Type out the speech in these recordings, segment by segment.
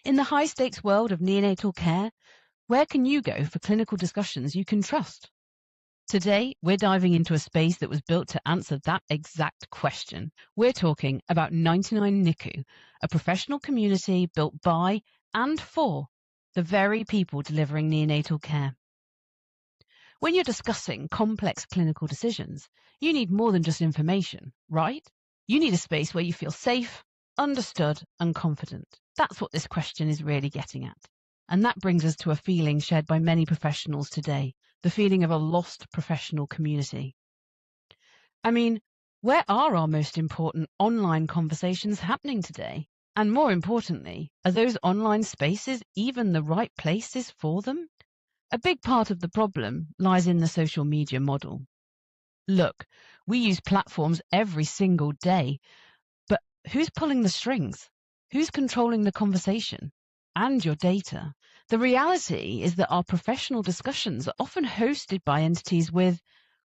In the high-stakes world of neonatal care, where can you go for clinical discussions you can trust? Today, we're diving into a space that was built to answer that exact question. We're talking about 99NICU, a professional community built by and for the very people delivering neonatal care. When you're discussing complex clinical decisions, you need more than just information, right? You need a space where you feel safe, understood, and confident. That's what this question is really getting at. And that brings us to a feeling shared by many professionals today, the feeling of a lost professional community. I mean, where are our most important online conversations happening today? And more importantly, are those online spaces even the right places for them? A big part of the problem lies in the social media model. Look, we use platforms every single day, but who's pulling the strings? Who's controlling the conversation and your data? The reality is that our professional discussions are often hosted by entities with,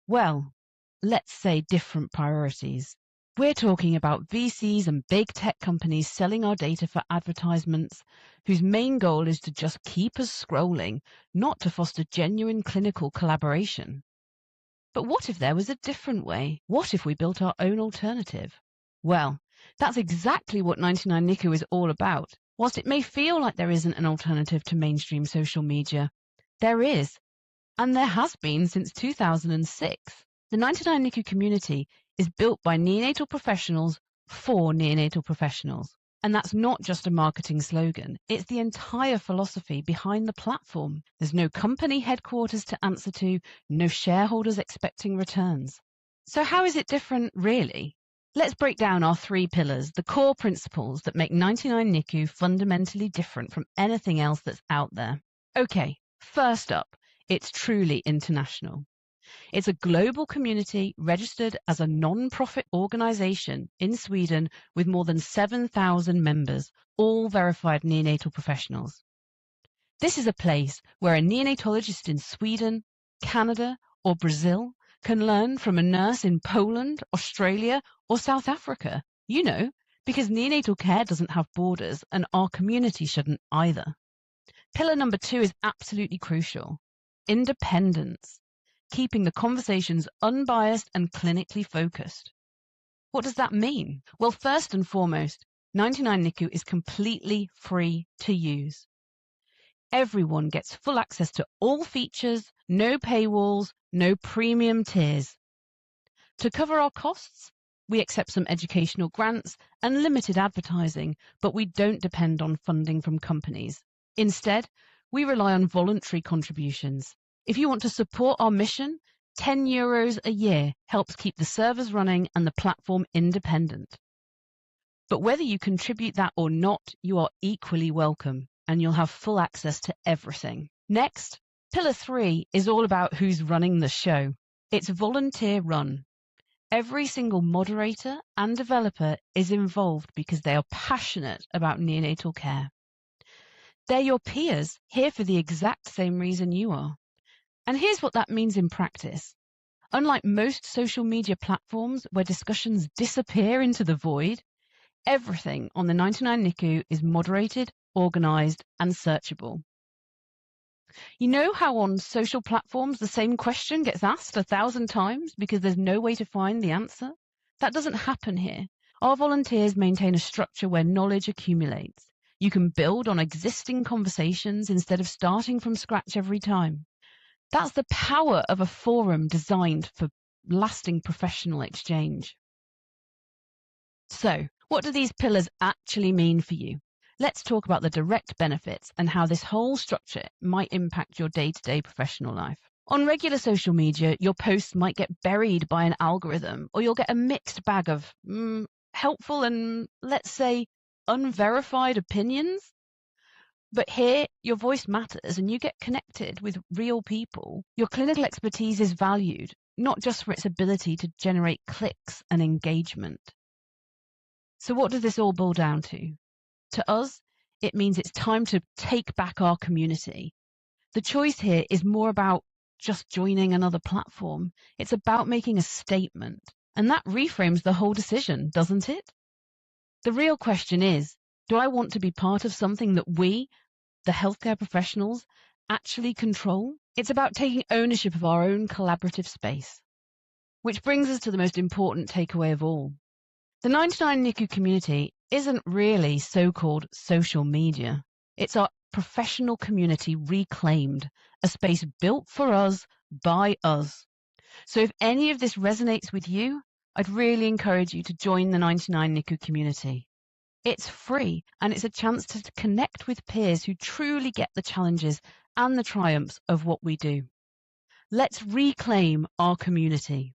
well, let's say different priorities. We're talking about VCs and big tech companies selling our data for advertisements, whose main goal is to just keep us scrolling, not to foster genuine clinical collaboration. But what if there was a different way? What if we built our own alternative? Well, that's exactly what 99NICU is all about. Whilst it may feel like there isn't an alternative to mainstream social media, there is, and there has been since 2006. The 99NICU community is built by neonatal professionals for neonatal professionals. And that's not just a marketing slogan. It's the entire philosophy behind the platform. There's no company headquarters to answer to, no shareholders expecting returns. So how is it different, really? Let's break down our 3 pillars, the core principles that make 99NICU fundamentally different from anything else that's out there. Okay, first up, it's truly international. It's a global community registered as a non-profit organization in Sweden with more than 7,000 members, all verified neonatal professionals. This is a place where a neonatologist in Sweden, Canada, or Brazil can learn from a nurse in Poland, Australia, or South Africa. You know, because neonatal care doesn't have borders and our community shouldn't either. Pillar number 2 is absolutely crucial. Independence. Keeping the conversations unbiased and clinically focused. What does that mean? Well, first and foremost, 99NICU is completely free to use. Everyone gets full access to all features, no paywalls, no premium tiers. To cover our costs, we accept some educational grants and limited advertising, but we don't depend on funding from companies. Instead, we rely on voluntary contributions. If you want to support our mission, €10 a year helps keep the servers running and the platform independent. But whether you contribute that or not, you are equally welcome and you'll have full access to everything. Next, pillar 3 is all about who's running the show. It's volunteer run. Every single moderator and developer is involved because they are passionate about neonatal care. They're your peers, here for the exact same reason you are. And here's what that means in practice. Unlike most social media platforms where discussions disappear into the void, everything on the 99NICU is moderated, organized, and searchable. You know how on social platforms the same question gets asked 1,000 times because there's no way to find the answer? That doesn't happen here. Our volunteers maintain a structure where knowledge accumulates. You can build on existing conversations instead of starting from scratch every time. That's the power of a forum designed for lasting professional exchange. So, what do these pillars actually mean for you? Let's talk about the direct benefits and how this whole structure might impact your day-to-day professional life. On regular social media, your posts might get buried by an algorithm, or you'll get a mixed bag of helpful and, let's say, unverified opinions. But here, your voice matters and you get connected with real people. Your clinical expertise is valued, not just for its ability to generate clicks and engagement. So what does this all boil down to? To us, it means it's time to take back our community. The choice here is more about just joining another platform. It's about making a statement. And that reframes the whole decision, doesn't it? The real question is, Do I want to be part of something that we, the healthcare professionals, actually control? It's about taking ownership of our own collaborative space. Which brings us to the most important takeaway of all. The 99 NICU community isn't really so-called social media. It's our professional community reclaimed, a space built for us, by us. So if any of this resonates with you, I'd really encourage you to join the 99 NICU community. It's free, and it's a chance to connect with peers who truly get the challenges and the triumphs of what we do. Let's reclaim our community.